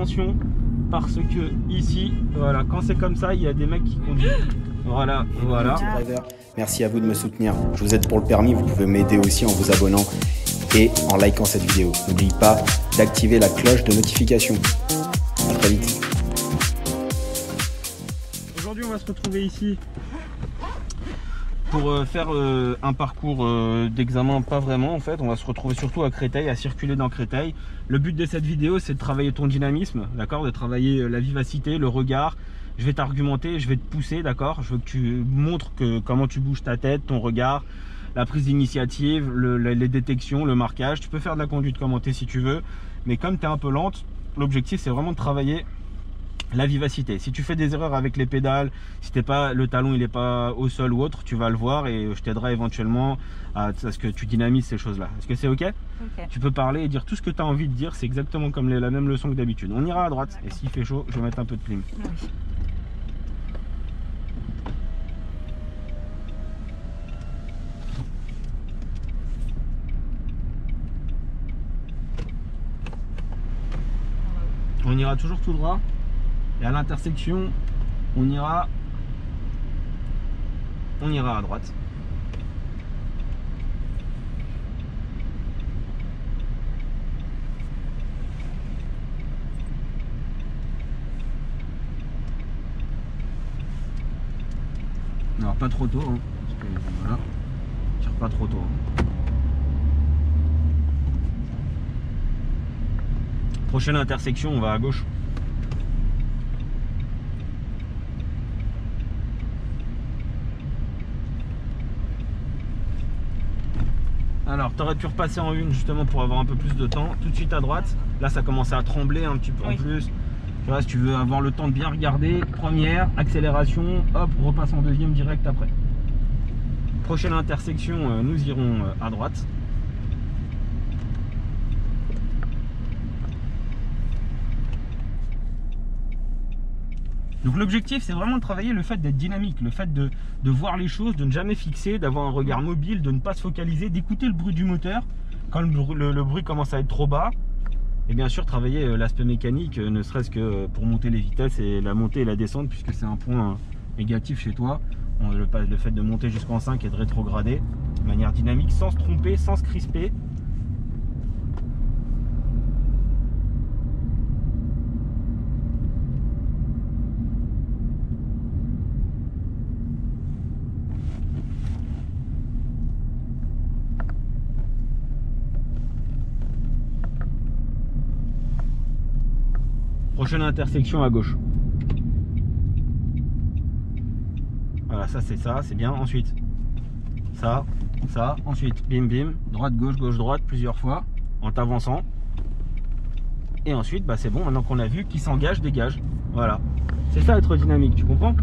attention parce que ici, voilà, quand c'est comme ça, il y a des mecs qui conduisent. Voilà, voilà. Merci à vous de me soutenir. Je vous aide pour le permis, vous pouvez m'aider aussi en vous abonnant et en likant cette vidéo. N'oubliez pas d'activer la cloche de notification. À très vite. Aujourd'hui, on va se retrouver ici pour faire un parcours d'examen, pas vraiment en fait. On va se retrouver surtout à Créteil, à circuler dans Créteil. Le but de cette vidéo, c'est de travailler ton dynamisme, d'accord, de travailler la vivacité, le regard. Je vais t'argumenter, je vais te pousser, d'accord. Je veux que tu montres comment tu bouges ta tête, ton regard, la prise d'initiative, les détections, le marquage. Tu peux faire de la conduite commentée si tu veux, mais comme tu es un peu lente, l'objectif c'est vraiment de travailler la vivacité. Si tu fais des erreurs avec les pédales, si t'es pas, le talon il n'est pas au sol ou autre, tu vas le voir et je t'aiderai éventuellement à ce que tu dynamises ces choses là. Est-ce que c'est ok? Tu peux parler et dire tout ce que tu as envie de dire, c'est exactement comme la même leçon que d'habitude. On ira à droite et s'il fait chaud, je vais mettre un peu de clim. Oui. On ira toujours tout droit et à l'intersection on ira à droite. Alors pas trop tôt hein, parce que, voilà, tire pas trop tôt hein. Prochaine intersection, on va à gauche. Alors, tu aurais pu repasser en une justement pour avoir un peu plus de temps. Tout de suite à droite. Là, ça commence à trembler un petit peu en plus. Tu vois, si tu veux avoir le temps de bien regarder, première, accélération, hop, repasse en deuxième direct après. Prochaine intersection, nous irons à droite. Donc l'objectif c'est vraiment de travailler le fait d'être dynamique, le fait de voir les choses, de ne jamais fixer, d'avoir un regard mobile, de ne pas se focaliser, d'écouter le bruit du moteur quand le bruit commence à être trop bas. Et bien sûr travailler l'aspect mécanique, ne serait-ce que pour monter les vitesses et la montée et la descente puisque c'est un point négatif chez toi. Le fait de monter jusqu'en 5 et de rétrograder de manière dynamique sans se tromper, sans se crisper. Prochaine intersection à gauche. Voilà, ça c'est bien. Ensuite, ça, ensuite, bim bim, droite, gauche, gauche, droite, plusieurs fois, en t'avançant. Et ensuite, bah c'est bon, maintenant qu'on a vu, qui s'engage, dégage. Voilà. C'est ça être dynamique, tu comprends?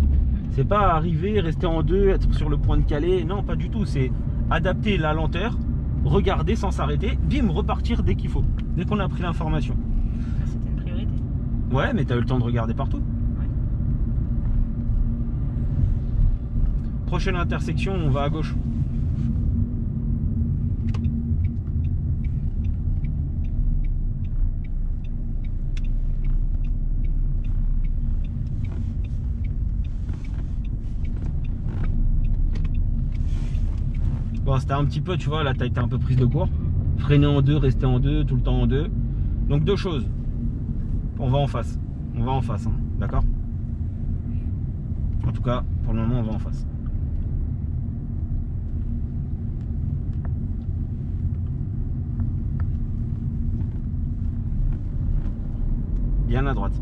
C'est pas arriver, rester en deux, être sur le point de caler. Non, pas du tout. C'est adapter la lenteur, regarder sans s'arrêter, bim, repartir dès qu'il faut, dès qu'on a pris l'information. C'était une priorité. Ouais, mais tu as eu le temps de regarder partout. Ouais. Prochaine intersection, on va à gauche. Bon, c'était un petit peu, tu vois, là, tu as été un peu prise de court. Freiner en deux, rester en deux, tout le temps en deux. Donc, deux choses. On va en face. On va en face, hein, d'accord? En tout cas, pour le moment, on va en face. Bien à droite.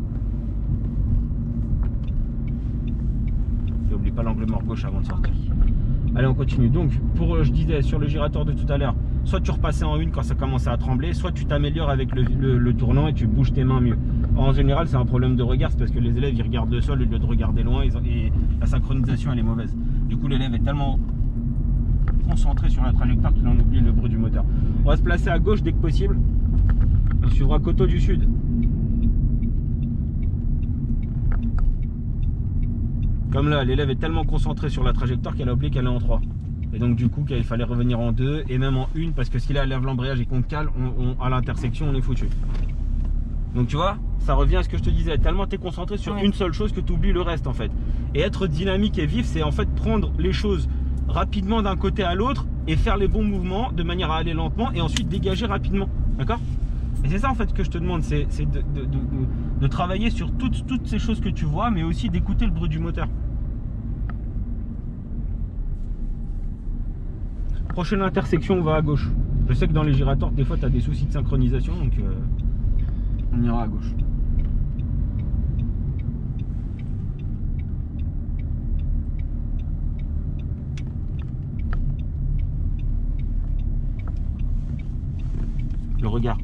N'oublie pas l'angle mort gauche avant de sortir. Allez, on continue. Donc, je disais, sur le giratoire de tout à l'heure, soit tu repassais en une quand ça commençait à trembler, soit tu t'améliores avec le tournant et tu bouges tes mains mieux. En général, c'est un problème de regard, c'est parce que les élèves ils regardent le sol au lieu de regarder loin et la synchronisation elle est mauvaise. Du coup, l'élève est tellement concentré sur la trajectoire qu'il en oublie le bruit du moteur. On va se placer à gauche dès que possible. On suivra Coteau du Sud. Comme là, l'élève est tellement concentré sur la trajectoire qu'elle a oublié qu'elle est en 3. Et donc du coup, qu'il fallait revenir en 2 et même en 1 parce que si là, elle lève l'embrayage et qu'on cale, à l'intersection, on est foutu. Donc tu vois, ça revient à ce que je te disais, tellement tu es concentré sur une seule chose que tu oublies le reste en fait. Et être dynamique et vif, c'est en fait prendre les choses rapidement d'un côté à l'autre et faire les bons mouvements de manière à aller lentement et ensuite dégager rapidement. D'accord? Et c'est ça en fait que je te demande, c'est de travailler sur toutes ces choses que tu vois, mais aussi d'écouter le bruit du moteur. Prochaine intersection, on va à gauche. Je sais que dans les girators, des fois, tu as des soucis de synchronisation, donc on ira à gauche. Le regard.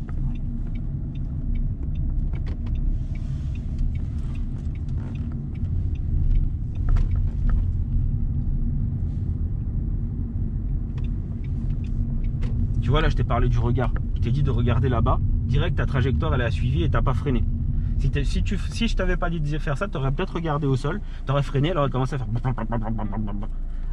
Tu vois, là, je t'ai parlé du regard. Je t'ai dit de regarder là-bas. Direct, ta trajectoire, elle a suivi et t'as pas freiné. Si je t'avais pas dit de faire ça, tu aurais peut-être regardé au sol, tu aurais freiné, elle aurait commencé à faire...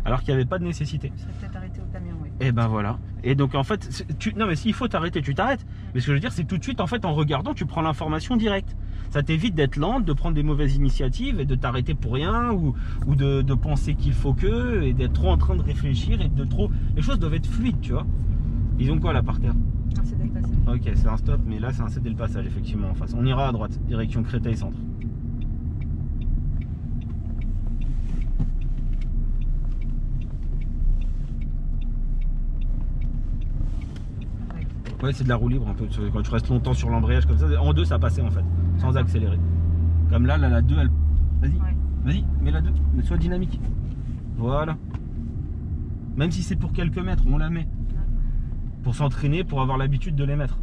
Alors qu'il n'y avait pas de nécessité. Je serais peut-être arrêté au camion, oui. Et ben voilà. Et donc en fait, non mais s'il faut t'arrêter, tu t'arrêtes. Mais ce que je veux dire, c'est tout de suite, en fait, en regardant, tu prends l'information directe. Ça t'évite d'être lente, de prendre des mauvaises initiatives et de t'arrêter pour rien ou de penser qu'il faut que et d'être trop en train de réfléchir et de trop... Les choses doivent être fluides, tu vois. Ils ont quoi là par terre? Un cédé le passage. Ok, c'est un stop, mais là c'est un cédé le passage effectivement en face. On ira à droite, direction Créteil Centre. Ouais, c'est de la roue libre un peu. Quand tu restes longtemps sur l'embrayage comme ça, en deux ça passait en fait, sans accélérer. Comme là, la 2, elle... Vas-y, vas-y, mets la 2, mais sois dynamique. Voilà. Même si c'est pour quelques mètres, on la met. Pour s'entraîner, pour avoir l'habitude de les mettre.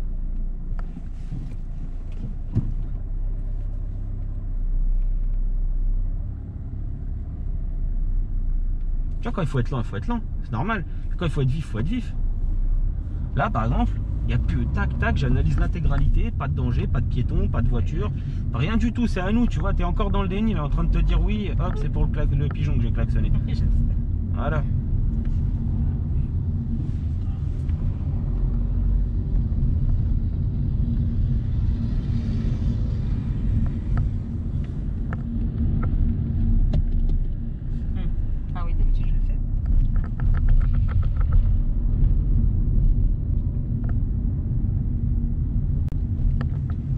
Tu vois, quand il faut être lent, c'est normal. Quand il faut être vif, Là, par exemple, il n'y a plus tac, tac, j'analyse l'intégralité, pas de danger, pas de piéton, pas de voiture, rien du tout, c'est à nous, tu vois, tu es encore dans le déni, là, en train de te dire oui, hop, c'est pour le pigeon que j'ai klaxonné. Voilà.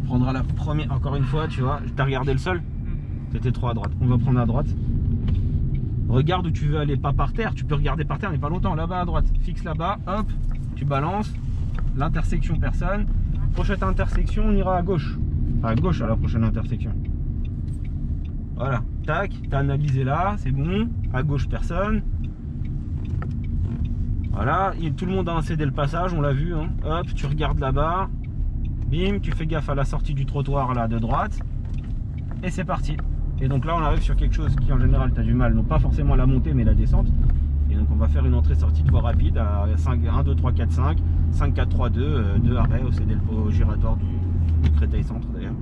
Prendra la première, encore une fois, tu vois, t'as regardé le sol, c'était trop à droite, on va prendre à droite. Regarde où tu veux aller, pas par terre, tu peux regarder par terre mais pas longtemps, là-bas à droite, fixe là-bas, hop, tu balances, l'intersection personne, prochaine intersection on ira à gauche à la prochaine intersection. Voilà, tac, t'as analysé là, c'est bon, à gauche personne. Voilà, tout le monde a un cédé le passage, on l'a vu, hein. Hop, tu regardes là-bas. Bim, tu fais gaffe à la sortie du trottoir là de droite. Et c'est parti. Et donc là on arrive sur quelque chose qui en général tu as du mal, non pas forcément la montée mais la descente. Et donc on va faire une entrée-sortie de voie rapide à 5, 1, 2, 3, 4, 5, 5, 4, 3, 2, 2 arrêts au giratoire du Créteil Centre d'ailleurs.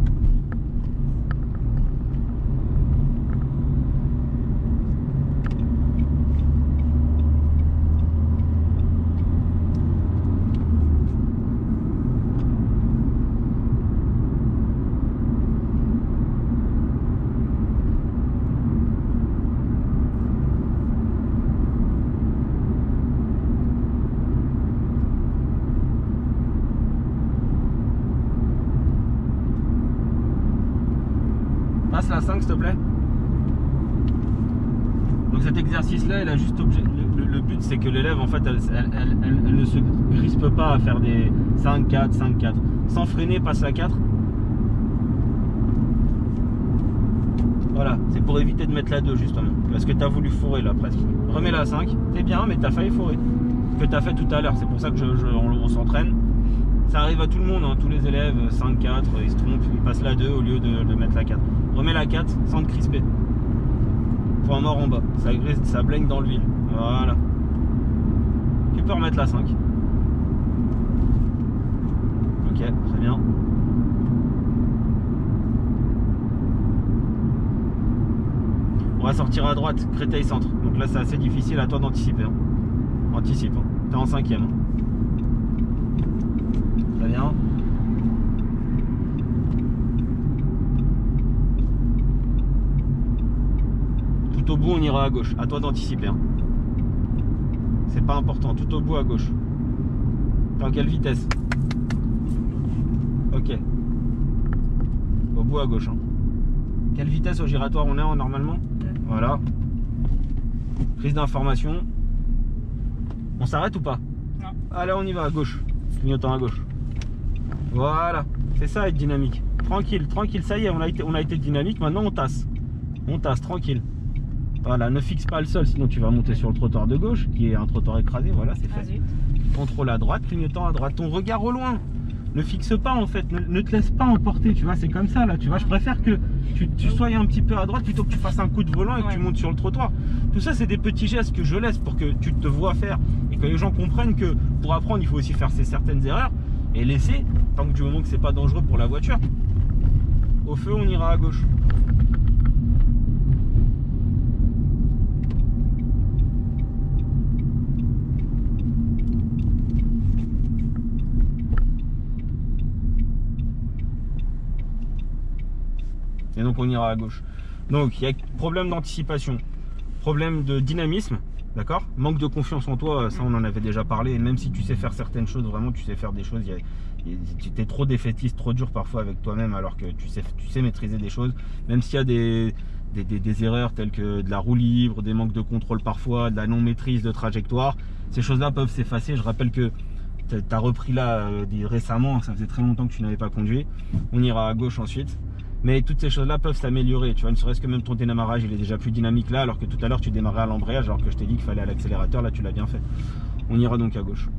Passe la 5 s'il te plaît. Donc cet exercice là, il a juste objet. Le but c'est que l'élève en fait elle ne se crispe pas à faire des 5, 4, 5, 4. Sans freiner, passe la 4. Voilà, c'est pour éviter de mettre la 2 justement. Parce que tu as voulu fourrer là presque. Remets la 5, c'est bien mais tu as failli fourrer. Ce que tu as fait tout à l'heure, c'est pour ça que on s'entraîne. Ça arrive à tout le monde, hein, tous les élèves, 5, 4, ils se trompent, ils passent la 2 au lieu de mettre la 4. Remets la 4 sans te crisper. Point mort en bas, ça blaigne dans l'huile. Voilà. Tu peux remettre la 5. Ok, très bien. On va sortir à droite, Créteil Centre. Donc là c'est assez difficile, à toi d'anticiper. Hein. Anticipe, hein. T'es en 5e. Hein. Très bien. Tout au bout, on ira à gauche. À toi d'anticiper. Hein. C'est pas important. Tout au bout à gauche. T'es en quelle vitesse? Ok. Au bout à gauche. Hein. Quelle vitesse au giratoire on est en normalement? Voilà. Prise d'information. On s'arrête ou pas? Non. Allez, on y va à gauche. Clignotant à gauche. Voilà. C'est ça être dynamique. Tranquille, tranquille. Ça y est, on a été dynamique. Maintenant, on tasse. On tasse, tranquille. Voilà, ne fixe pas le sol, sinon tu vas monter sur le trottoir de gauche, qui est un trottoir écrasé. Voilà, c'est fait. Contrôle à droite, clignotant à droite. Ton regard au loin. Ne fixe pas en fait, ne te laisse pas emporter, tu vois, c'est comme ça là, tu vois, je préfère que tu sois un petit peu à droite plutôt que tu fasses un coup de volant et que tu montes sur le trottoir. Tout ça, c'est des petits gestes que je laisse pour que tu te vois faire et que les gens comprennent que pour apprendre, il faut aussi faire certaines erreurs et laisser, tant que du moment que c'est pas dangereux pour la voiture. Au feu, on ira à gauche. Et donc on ira à gauche. Donc il y a problème d'anticipation, problème de dynamisme, d'accord? Manque de confiance en toi, ça on en avait déjà parlé. Et même si tu sais faire certaines choses, vraiment tu sais faire des choses, tu es trop défaitiste, trop dur parfois avec toi-même, alors que tu sais maîtriser des choses. Même s'il y a des erreurs telles que de la roue libre, des manques de contrôle parfois, de la non-maîtrise de trajectoire, ces choses-là peuvent s'effacer. Je rappelle que tu as repris là récemment, ça faisait très longtemps que tu n'avais pas conduit. On ira à gauche ensuite. Mais toutes ces choses-là peuvent s'améliorer. Tu vois, ne serait-ce que même ton démarrage, il est déjà plus dynamique là, alors que tout à l'heure tu démarrais à l'embrayage, alors que je t'ai dit qu'il fallait à l'accélérateur. Là, tu l'as bien fait. On ira donc à gauche.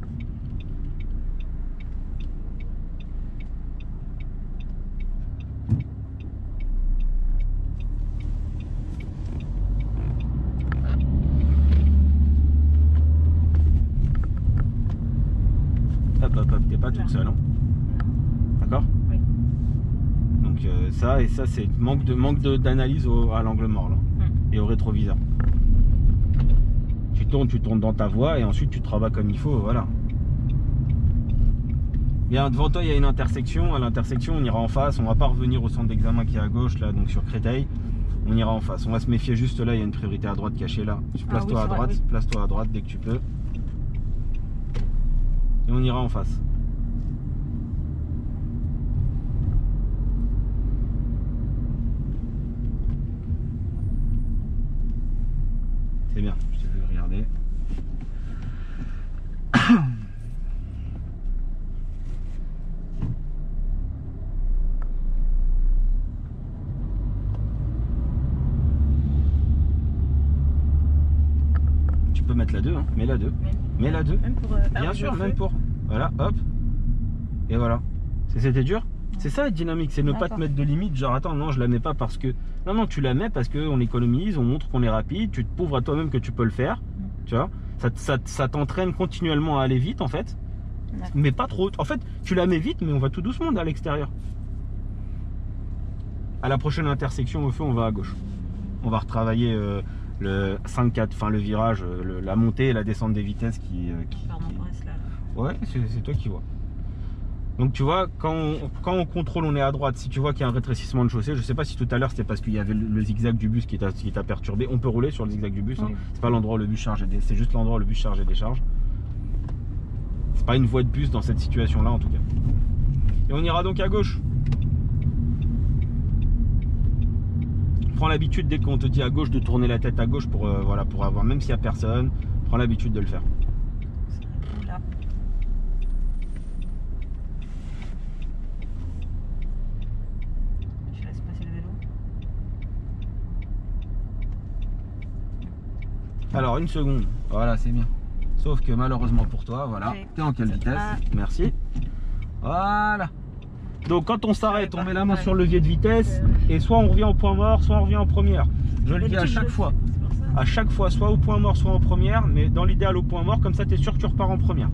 Hop, hop, hop. T'es pas toute seule. Hein. D'accord? Oui. Donc ça c'est manque d'analyse à l'angle mort là, et au rétroviseur. Tu tournes dans ta voie et ensuite tu te rabats comme il faut, voilà. Bien, devant toi il y a une intersection. À l'intersection on ira en face, on va pas revenir au centre d'examen qui est à gauche là, donc sur Créteil. On ira en face, on va se méfier juste là, il y a une priorité à droite cachée là. Place-toi à droite, place-toi à droite dès que tu peux. Et on ira en face. C'est bien, je t'ai vu regarder. Tu peux mettre la 2, hein. Mets la 2. Mets la 2. Même pour, bien sûr, même pour. Voilà, hop. Et voilà. C'était dur. C'est ça être dynamique, c'est ne pas te mettre de limite, genre attends, non, je la mets pas parce que... Non, non, tu la mets parce qu'on économise, on montre qu'on est rapide, tu te prouves à toi-même que tu peux le faire, tu vois. Ça t'entraîne continuellement à aller vite en fait, mais pas trop. En fait, tu la mets vite, mais on va tout doucement à l'extérieur. À la prochaine intersection au feu, on va à gauche. On va retravailler le 5-4, enfin le virage, la montée et la descente des vitesses qui... Ouais, c'est toi qui vois. Donc tu vois, quand on contrôle, on est à droite. Si tu vois qu'il y a un rétrécissement de chaussée, je sais pas si tout à l'heure c'était parce qu'il y avait le zigzag du bus qui t'a perturbé. On peut rouler sur le zigzag du bus, hein. C'est pas l'endroit où le bus charge, c'est juste l'endroit où le bus charge et décharge. C'est pas une voie de bus dans cette situation là en tout cas. Et on ira donc à gauche. Prends l'habitude dès qu'on te dit à gauche de tourner la tête à gauche pour, voilà, pour avoir, même s'il y a personne, prends l'habitude de le faire. Alors une seconde, voilà, c'est bien. Sauf que malheureusement pour toi, voilà, t'es en quelle vitesse? Merci. Voilà. Donc quand on s'arrête, on met la main sur le levier de vitesse et soit on revient au point mort, soit on revient en première. Je le dis à chaque fois. À chaque fois, soit au point mort, soit en première, mais dans l'idéal au point mort, comme ça tu es sûr que tu repars en première.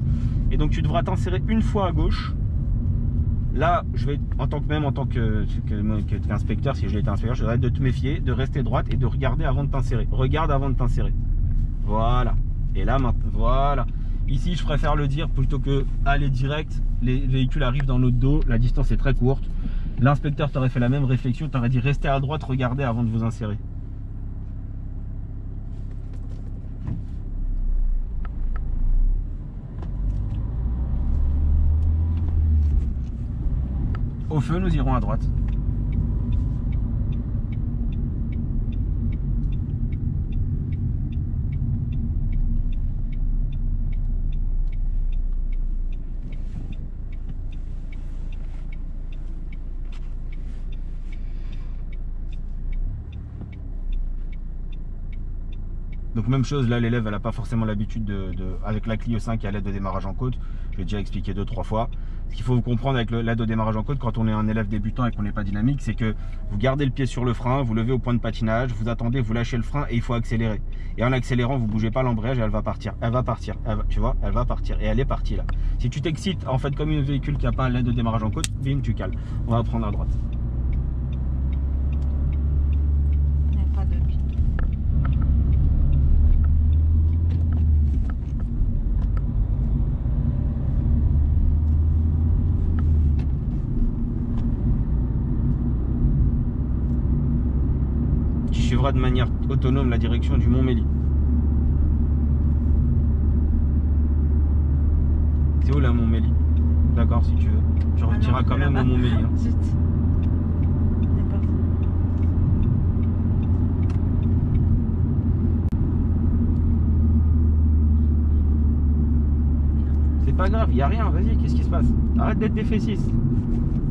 Et donc tu devras t'insérer une fois à gauche. Là, je vais, en tant qu'inspecteur, si j'ai été inspecteur, je devrais de te méfier, de rester droite et de regarder avant de t'insérer. Regarde avant de t'insérer. Voilà. Et là, maintenant, voilà. Ici, je préfère le dire plutôt que aller direct. Les véhicules arrivent dans notre dos, la distance est très courte. L'inspecteur t'aurait fait la même réflexion, t'aurait dit restez à droite, regardez avant de vous insérer. Au feu, nous irons à droite. Donc même chose, là l'élève elle n'a pas forcément l'habitude avec la Clio 5 et à l'aide de démarrage en côte, je l'ai déjà expliqué 2-3 fois. Ce qu'il faut vous comprendre avec l'aide de démarrage en côte quand on est un élève débutant et qu'on n'est pas dynamique, c'est que vous gardez le pied sur le frein, vous levez au point de patinage, vous attendez, vous lâchez le frein et il faut accélérer. Et en accélérant, vous ne bougez pas l'embrayage et elle va partir. Elle va partir, tu vois, elle va partir et elle est partie là. Si tu t'excites en fait comme un véhicule qui n'a pas l'aide de démarrage en côte, bim, tu cales. On va prendre à droite. Il n'y a pas de pied. Tu suivras de manière autonome la direction du Mont-Mély. C'est où là Mont-Mély? D'accord, si tu veux. Tu retireras quand même au Mont-Mély. Hein. C'est pas grave, il n'y a rien, vas-y, qu'est-ce qui se passe? Arrête d'être défaitiste.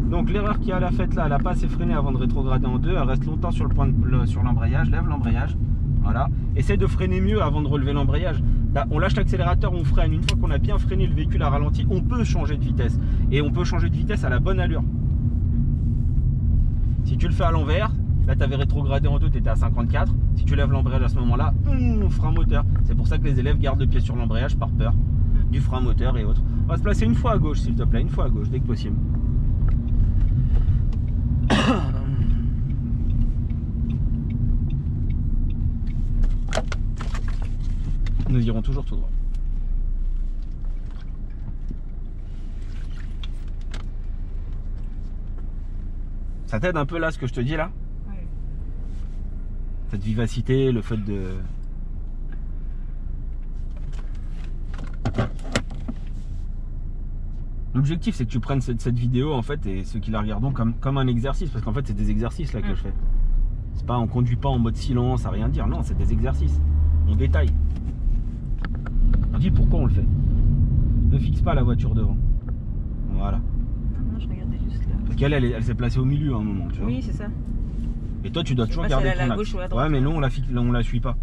Donc l'erreur qu'il y a à la faite là, elle n'a pas assez freiné avant de rétrograder en deux, elle reste longtemps sur l'embrayage, lève l'embrayage, voilà. Essaie de freiner mieux avant de relever l'embrayage. Là, on lâche l'accélérateur, on freine. Une fois qu'on a bien freiné, le véhicule a ralenti, on peut changer de vitesse. Et on peut changer de vitesse à la bonne allure. Si tu le fais à l'envers, là tu avais rétrogradé en deux, tu étais à 54. Si tu lèves l'embrayage à ce moment-là, frein moteur. C'est pour ça que les élèves gardent le pied sur l'embrayage par peur du frein moteur et autres. On va se placer une fois à gauche s'il te plaît, une fois à gauche dès que possible. Nous irons toujours tout droit. Ça t'aide un peu là ce que je te dis là? Oui. Cette vivacité, le fait de... L'objectif c'est que tu prennes cette vidéo en fait et ceux qui la regarderont comme un exercice, parce qu'en fait c'est des exercices là que je fais. C'est pas, on conduit pas en mode silence à rien dire, non, c'est des exercices. On détaille. On dit pourquoi on le fait. Ne fixe pas la voiture devant. Voilà. Non, je regardais juste là. Parce qu'elle elle s'est placée au milieu à un moment, tu vois. Oui, c'est ça. Et toi tu dois toujours pas garder si elle est à ton la axe. gauche ou à droite. Ouais mais nous on la suit pas.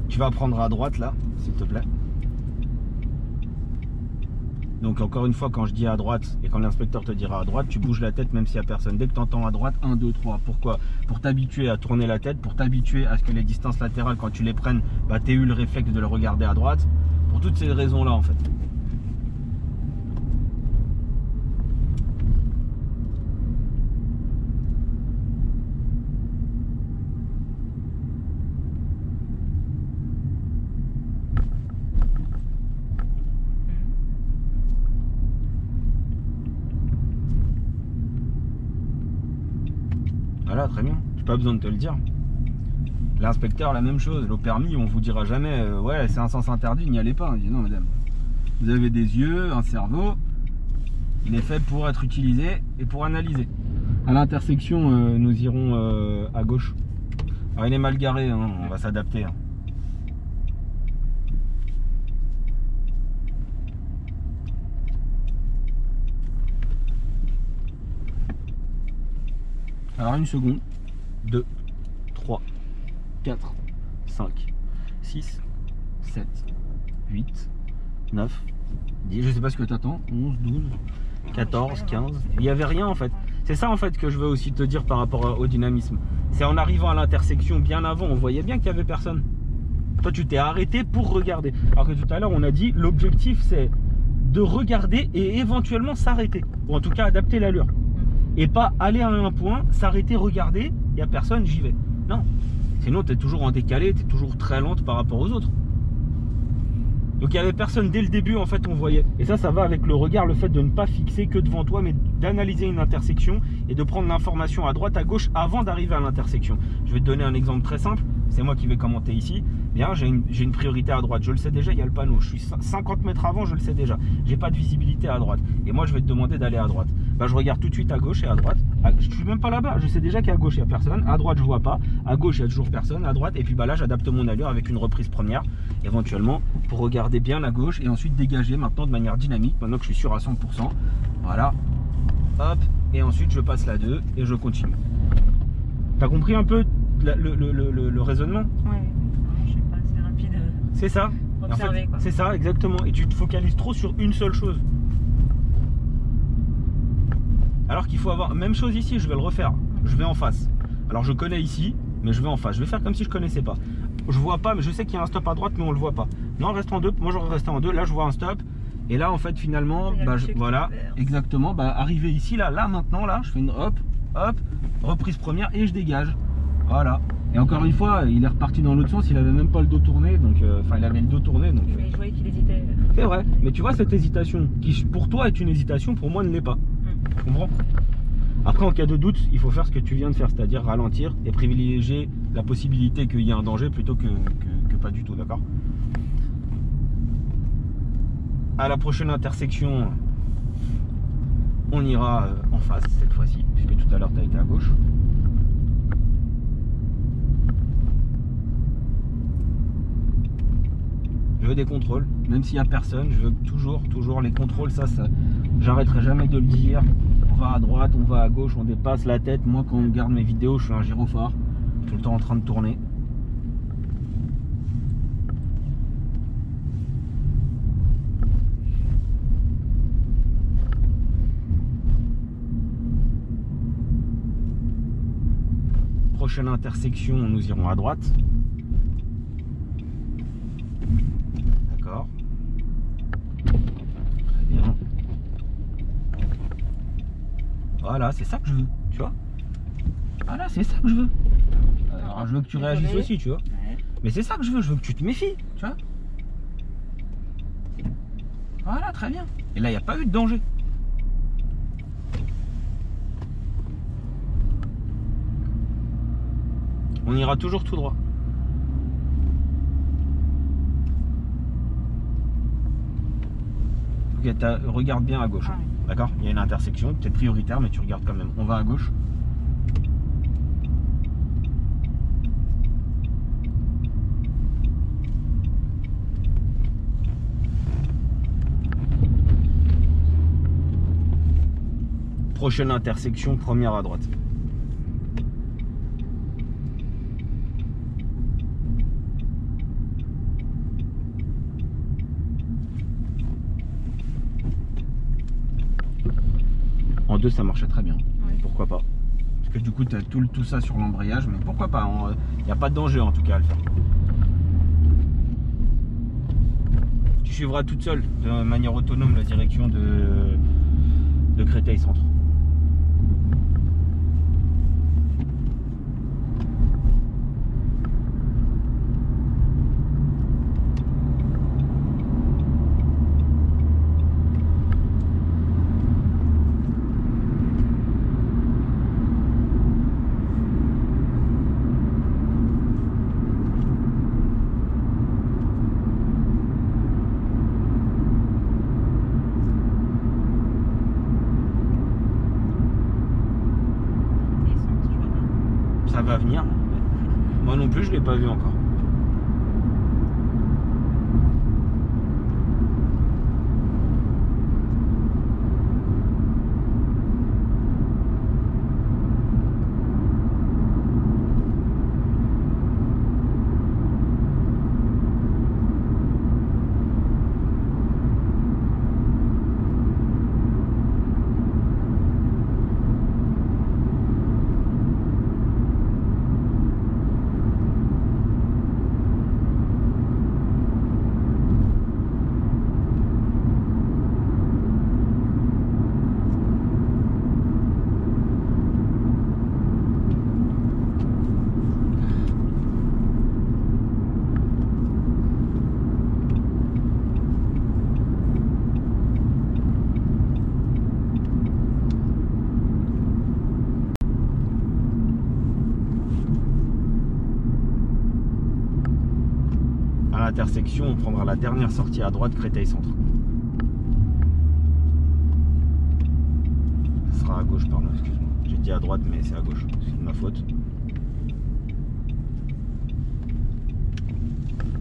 Tu vas prendre à droite là, s'il te plaît. Donc encore une fois, quand je dis à droite et quand l'inspecteur te dira à droite, tu bouges la tête même s'il n'y a personne. Dès que tu entends à droite, 1, 2, 3. Pourquoi? Pour t'habituer à tourner la tête, pour t'habituer à ce que les distances latérales, quand tu les prennes, bah, tu aies eu le réflexe de le regarder à droite. Pour toutes ces raisons-là en fait. Voilà, très bien. J'ai pas besoin de te le dire. L'inspecteur, la même chose. Le permis, on vous dira jamais ouais, c'est un sens interdit, n'y allez pas. Il dit non, madame. Vous avez des yeux, un cerveau. Il est fait pour être utilisé et pour analyser. À l'intersection, nous irons à gauche. Alors, il est mal garé, hein, on va s'adapter. Hein. Alors une seconde, 2, 3, 4, 5, 6, 7, 8, 9, 10, je sais pas ce que tu attends, 11, 12, 14, 15, il n'y avait rien en fait. C'est ça en fait que je veux aussi te dire par rapport au dynamisme. C'est en arrivant à l'intersection bien avant, on voyait bien qu'il n'y avait personne. Toi tu t'es arrêté pour regarder. Alors que tout à l'heure on a dit l'objectif c'est de regarder et éventuellement s'arrêter. Ou en tout cas adapter l'allure. et pas aller à un point, s'arrêter, regarder, il n'y a personne, j'y vais. Non. Sinon, tu es toujours en décalé, tu es toujours très lente par rapport aux autres. Donc il n'y avait personne dès le début, en fait, on voyait. Et ça va avec le regard, le fait de ne pas fixer que devant toi, mais d'analyser une intersection et de prendre l'information à droite, à gauche, avant d'arriver à l'intersection. Je vais te donner un exemple très simple, c'est moi qui vais commenter ici. Bien, j'ai une priorité à droite, je le sais déjà, il y a le panneau. Je suis 50 mètres avant, je le sais déjà. J'ai pas de visibilité à droite. Et moi, je vais te demander d'aller à droite. Bah, je regarde tout de suite à gauche et à droite. Je suis même pas là-bas, je sais déjà qu'à gauche, il n'y a personne. À droite, je vois pas. À gauche, il y a toujours personne. À droite, et puis bah, là, j'adapte mon allure avec une reprise première, éventuellement, pour regarder bien la gauche et ensuite dégager maintenant de manière dynamique, maintenant que je suis sûr à 100%. Voilà. Hop. Et ensuite, je passe la 2 et je continue. T'as compris un peu le raisonnement? Ouais. Je sais pas, c'est rapide. C'est ça. Observer, en fait, c'est ça, exactement. Et tu te focalises trop sur une seule chose. Alors qu'il faut avoir... Même chose ici, je vais le refaire. Je vais en face. Alors je connais ici, mais je vais en face. Je vais faire comme si je connaissais pas. Je vois pas, mais je sais qu'il y a un stop à droite, mais on le voit pas. Non, reste en 2. Moi, j'aurais resté en 2. Là, je vois un stop. Et là, en fait, finalement, bah, voilà, exactement. Bah, arrivé ici, là, maintenant, là, je fais une hop, reprise première et je dégage. Voilà. Et encore une fois, il est reparti dans l'autre sens. Il avait même pas le dos tourné, donc, enfin, il avait le dos tourné, donc. Mais je voyais qu'il hésitait. C'est vrai. Mais tu vois cette hésitation, qui pour toi est une hésitation, pour moi ne l'est pas. Tu comprends? Après, en cas de doute, il faut faire ce que tu viens de faire, c'est-à-dire ralentir et privilégier la possibilité qu'il y ait un danger plutôt que pas du tout, d'accord? À la prochaine intersection, on ira en face cette fois-ci, puisque tout à l'heure tu as été à gauche. Je veux des contrôles, même s'il n'y a personne, je veux toujours les contrôles, ça j'arrêterai jamais de le dire. On va à droite, on va à gauche, on dépasse la tête. Moi, quand on regarde mes vidéos, je suis un gyrophare, tout le temps en train de tourner. Prochaine intersection, nous irons à droite. D'accord. Très bien. Voilà, c'est ça que je veux, tu vois. Voilà, c'est ça que je veux. Alors, je veux que tu réagisses aussi, tu vois. Ouais. Mais c'est ça que je veux que tu te méfies, tu vois. Voilà, très bien. Et là, il n'y a pas eu de danger. On ira toujours tout droit. Ok, regarde bien à gauche. Ah oui. D'accord? Il y a une intersection, peut-être prioritaire, mais tu regardes quand même. On va à gauche. Prochaine intersection, première à droite. En 2 ça marchait très bien, Ouais. pourquoi pas. Parce que du coup tu as tout ça sur l'embrayage, mais pourquoi pas, il n'y a pas de danger en tout cas à le faire. Tu suivras toute seule, de manière autonome, la direction de Créteil Centre. Ça va venir. Moi non plus, je l'ai pas vu encore. l'intersection, on prendra la dernière sortie à droite, Créteil Centre. Ce sera à gauche, pardon, excuse-moi. J'ai dit à droite, mais c'est à gauche. C'est de ma faute.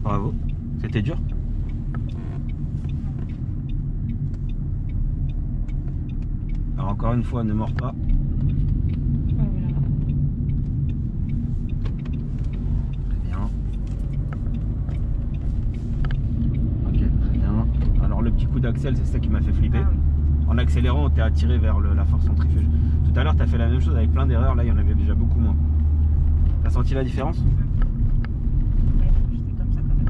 Bravo. C'était dur. Alors encore une fois, ne mords pas. Très bien. Ok, très bien. Alors le petit coup d'axel, c'est ça qui m'a fait flipper. Ah oui. En accélérant, on t'est attiré vers la force centrifuge. Tout à l'heure, tu as fait la même chose avec plein d'erreurs. Là, il y en avait déjà beaucoup moins. T'as senti la différence? Ouais, j'étais comme ça quand même.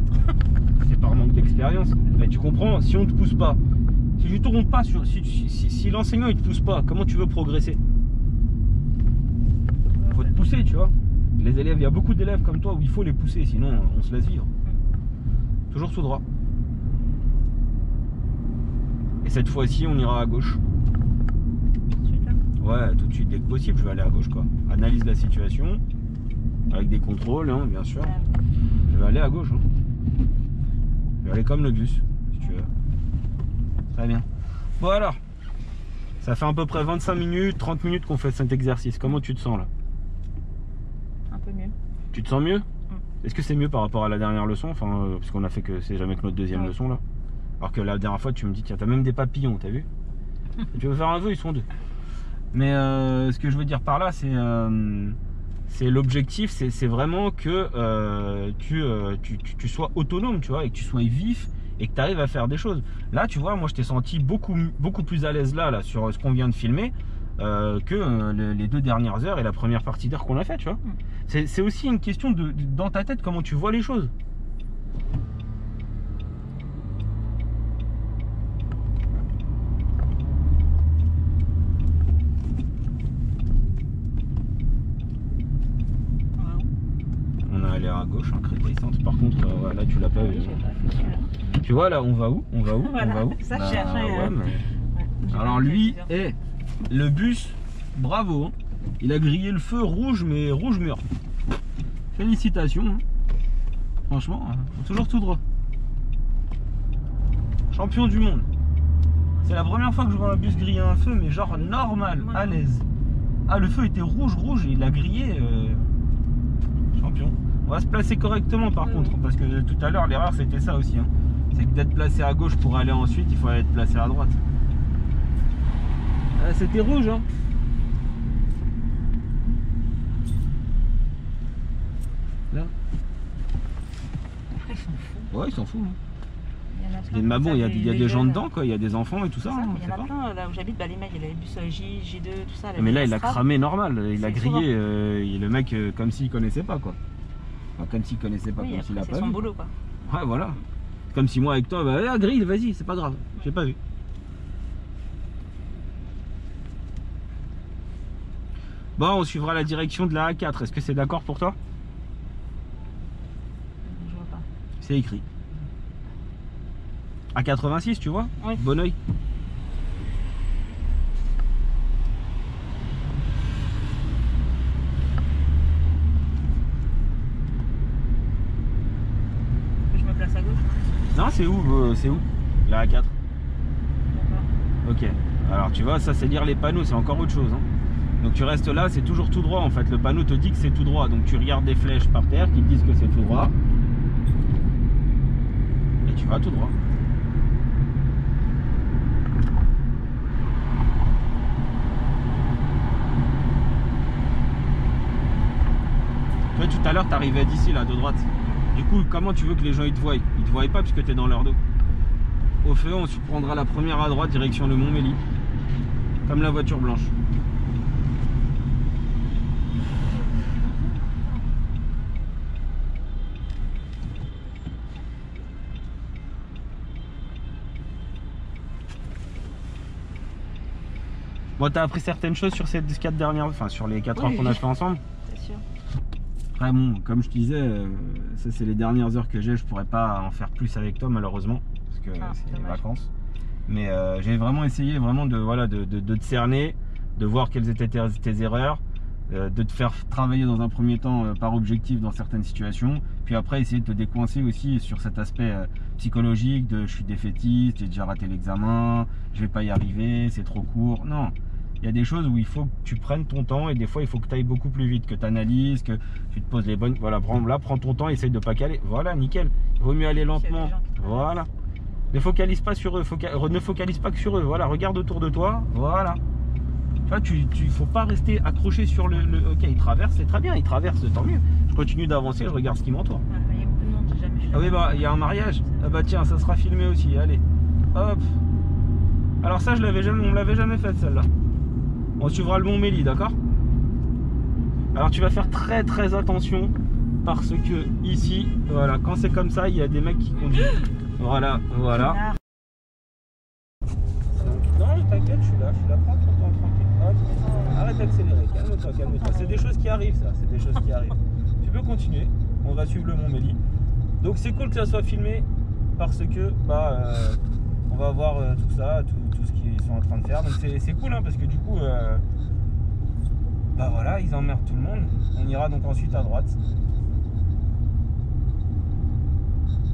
C'est par manque d'expérience. Mais tu comprends, si on te pousse pas, si tu tournes pas sur, si l'enseignant il te pousse pas, comment tu veux progresser? Faut te pousser, tu vois. Les élèves, il y a beaucoup d'élèves comme toi où il faut les pousser, sinon on se laisse vivre. Toujours tout droit. Et cette fois-ci, on ira à gauche. Tout de suite là. Ouais, tout de suite, dès que possible, je vais aller à gauche, quoi. Analyse la situation, avec des contrôles, hein, bien sûr. Je vais aller à gauche. Hein. Je vais aller comme le bus, si tu veux. Très bien. Bon alors, ça fait à peu près 25 minutes, 30 minutes qu'on fait cet exercice. Comment tu te sens là? Un peu mieux. Tu te sens mieux? Est-ce que c'est mieux par rapport à la dernière leçon? Enfin, parce qu'on a fait que c'est jamais que notre deuxième leçon là. Alors que la dernière fois, tu me dis que t'as même des papillons, t'as vu? Tu veux faire un vœu, ils sont deux. Mais ce que je veux dire par là, c'est l'objectif, c'est vraiment que tu sois autonome, tu vois, et que tu sois vif et que tu arrives à faire des choses. Là, tu vois, moi, je t'ai senti beaucoup plus à l'aise là sur ce qu'on vient de filmer que les 2 dernières heures et la première partie d'heure qu'on a fait, tu vois. C'est aussi une question dans ta tête, comment tu vois les choses. À gauche, hein, Créteil Centre. Par contre, ouais, là tu l'as pas vu. Tu vois là, on va où? On va où? Voilà, on va où? ça Bah, cherche. ouais, mais... Ouais, alors lui, le bus, bravo. Hein. Il a grillé le feu rouge, mais rouge mûr. Félicitations. Hein. Franchement, toujours tout droit. Champion du monde. C'est la première fois que je vois un bus griller un feu, mais genre normal, à l'aise. Ah, le feu était rouge et il a grillé. Champion. On va se placer correctement par contre, parce que tout à l'heure l'erreur c'était ça aussi. Hein. C'est que d'être placé à gauche pour aller ensuite, il faut être placé à droite. C'était rouge, hein. Là. Ils s'en foutent. Ouais, ils s'en foutent. Hein. Il y en a plein. Mais bon, il y a des gens jeunes. dedans, quoi. Il y a des enfants et tout ça. Ça, Hein, il y en a plein là où j'habite, bah, les mecs, il y a les bus J2, tout ça. mais là, il a Astra. cramé normal. Il a C'est grillé. Le mec, comme s'il connaissait pas, quoi. Enfin, comme s'il connaissait pas, Oui, comme s'il a après, pas c'est son vu. boulot quoi. Ouais, voilà. Comme si moi avec toi, bah, grille, vas-y, c'est pas grave. J'ai pas vu. Bon, on suivra la direction de la A4. Est-ce que c'est d'accord pour toi? Je vois pas. C'est écrit. A86, tu vois? Oui. Bonneuil. Je me place à gauche. Non, c'est où la A4? D'accord. Ok. Alors tu vois, ça c'est lire les panneaux, c'est encore autre chose. Hein. Donc tu restes là, c'est toujours tout droit en fait. Le panneau te dit que c'est tout droit. Donc tu regardes des flèches par terre qui te disent que c'est tout droit. Et tu vas tout droit. Toi tout à l'heure tu arrivais d'ici là, de droite. Du coup, comment tu veux que les gens ils te voient? Ils te voient pas puisque tu es dans leur dos. Au feu, on se prendra la première à droite, direction le Montmélie. Comme la voiture blanche. Bon, t'as appris certaines choses sur ces 4 dernières, enfin sur les 4 heures qu'on a fait ensemble. C'est sûr. Après bon, comme je te disais, ça c'est les dernières heures que j'ai, je pourrais pas en faire plus avec toi malheureusement, parce que c'est les vacances. Mais j'ai vraiment essayé vraiment de te cerner, de voir quelles étaient tes erreurs, de te faire travailler dans un premier temps par objectif dans certaines situations, puis après essayer de te décoincer aussi sur cet aspect psychologique de je suis défaitiste, j'ai déjà raté l'examen, je vais pas y arriver, c'est trop court. Non, il y a des choses où il faut que tu prennes ton temps et des fois il faut que tu ailles beaucoup plus vite, que tu analyses, que tu te poses les bonnes... Voilà, prends ton temps, essaye de pas caler. Voilà, nickel. Il vaut mieux aller lentement. Voilà. Ne focalise pas sur eux, ne focalise pas que sur eux. Voilà, regarde autour de toi. Voilà. Tu faut pas rester accroché sur le... Ok, il traverse, c'est très bien, il traverse, tant mieux. Je continue d'avancer, je regarde ce qui m'entoure. Il y a beaucoup de monde, j'ai jamais fait. Ah oui, bah, il y a un mariage. Ah bah tiens, ça sera filmé aussi, allez. Hop. Alors ça, on me l'avait jamais fait celle-là. On suivra le Mont Méli, d'accord? Alors tu vas faire très très attention parce que ici, voilà, quand c'est comme ça, il y a des mecs qui conduisent. Voilà, voilà. Non, t'inquiète, je suis là, prends ton temps, tranquille. Hop. Arrête d'accélérer, calme-toi, calme-toi. C'est des choses qui arrivent, ça, c'est des choses qui arrivent. Tu peux continuer, on va suivre le Mont Méli. Donc c'est cool que ça soit filmé parce que on va voir tout ça, tout ce qu'ils sont en train de faire. Donc c'est cool hein, parce que du coup, bah voilà, ils emmerdent tout le monde. On ira donc ensuite à droite.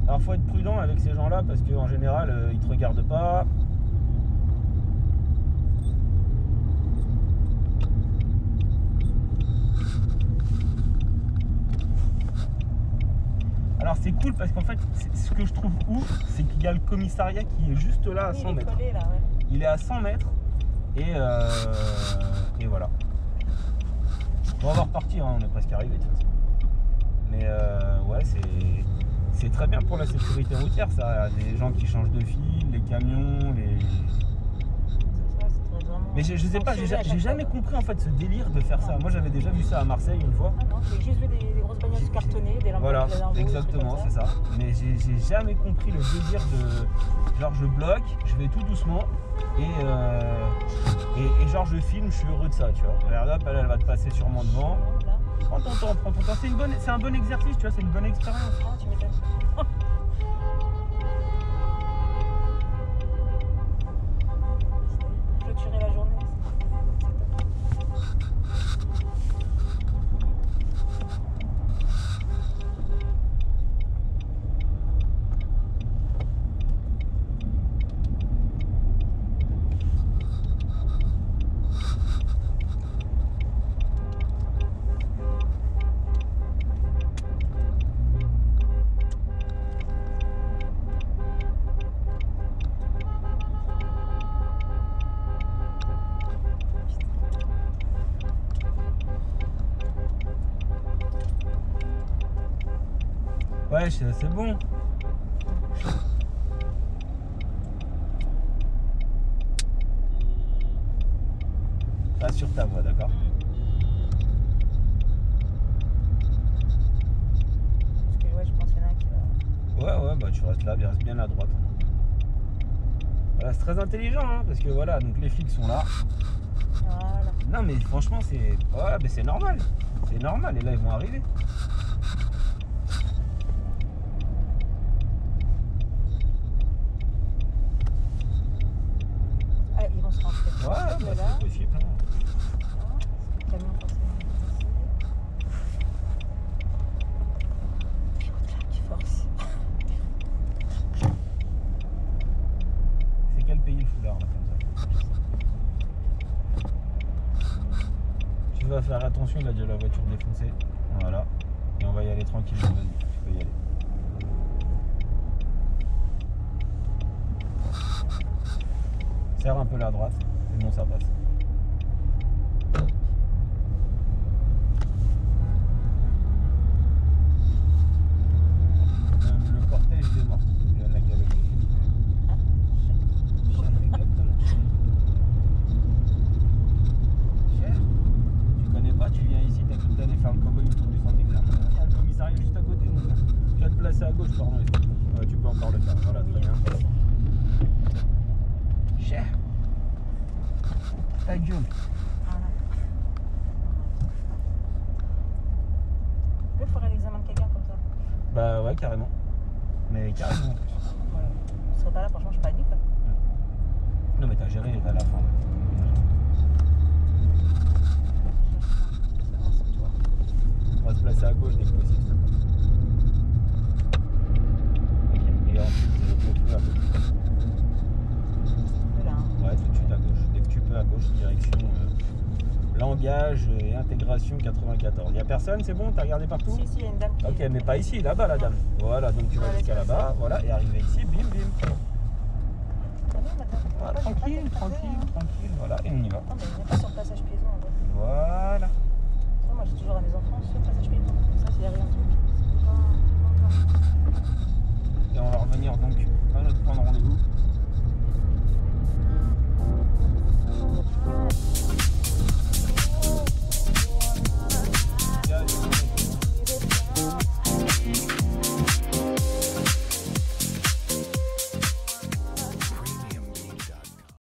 Alors faut être prudent avec ces gens-là parce qu'en général, ils te regardent pas. Alors c'est cool parce qu'en fait, ce que je trouve ouf, c'est qu'il y a le commissariat qui est juste là à 100 mètres. Collé, là, ouais. Il est à 100 mètres et voilà. On va repartir, hein, on est presque arrivé de toute façon. Mais ouais, c'est très bien pour la sécurité routière, ça. Des gens qui changent de fil, les camions, les... Mais je sais pas, j'ai jamais compris en fait ce délire de faire ça. Moi j'avais déjà vu ça à Marseille une fois. Ah non, j'ai juste vu des grosses bagnoles cartonnées, des lampes. Voilà, exactement, c'est ça. Mais j'ai jamais compris le délire de genre je bloque, je vais tout doucement et genre je filme, je suis heureux de ça, tu vois. Regarde hop, elle va te passer sûrement devant. Prends ton temps, prends ton temps. C'est un bon exercice, tu vois, c'est une bonne expérience. Ah, tu m'étonnes. Clôturer la journée. Ouais, c'est bon. Pas sur ta voie, d'accord? Parce que ouais, je pense qu'il y en a un qui va. Ouais, bah tu restes là, reste bien à droite. Voilà, c'est très intelligent, hein, parce que voilà, donc les flics sont là. Voilà. Non mais franchement, ouais, mais c'est normal. C'est normal, et là ils vont arriver. Ah, ils vont se rentrer. Ouais, bah, c'est possible. Hein. Le camion forcément. Qui force. C'est quel pays le foulard là comme ça? Tu vas faire attention, il a déjà la voiture défoncée. Voilà. Et on va y aller tranquillement, vas-y, tu peux y aller. Serre un peu la droite, c'est bon, ça passe. Le cortège il est mort. Il y en a qui avec lui. Exactement. Cher, tu connais pas, tu viens ici, t'as cru que t'allais faire le cowboy autour du centre d'examen. Il y a le commissariat juste à côté. Donc, tu vas te placer à gauche, pardon. Ouais, tu peux encore le faire, voilà, très bien. Cher. Ta gueule. Voilà. Il faudrait l'examen de quelqu'un comme ça. Bah ouais, carrément. Mais carrément. Voilà. Je serais pas là, franchement, je panique. Quoi. Non mais t'as géré à la fin. On va se placer à gauche dès que possible. Ok, et ensuite le feu à gauche. Là, hein. Ouais, tout de suite à gauche. Dès que tu peux à gauche, direction langage et intégration 94. Il n'y a personne, c'est bon? T'as regardé partout? Si, il y a une dame qui... Ok, mais pas ici, là-bas la dame. Voilà, donc tu vas jusqu'à là-bas, voilà, et arriver ici, bim, bim. Ah non, madame. Voilà, Pourquoi j'ai pas tranquille, fait tranquille, tranquille, voilà, et on y va. Non, mais il n'y a pas sur le passage piéton en vrai. Voilà. Ça, moi j'ai toujours à mes enfants sur le passage piéton. Ça, c'est derrière un truc. C'est pas...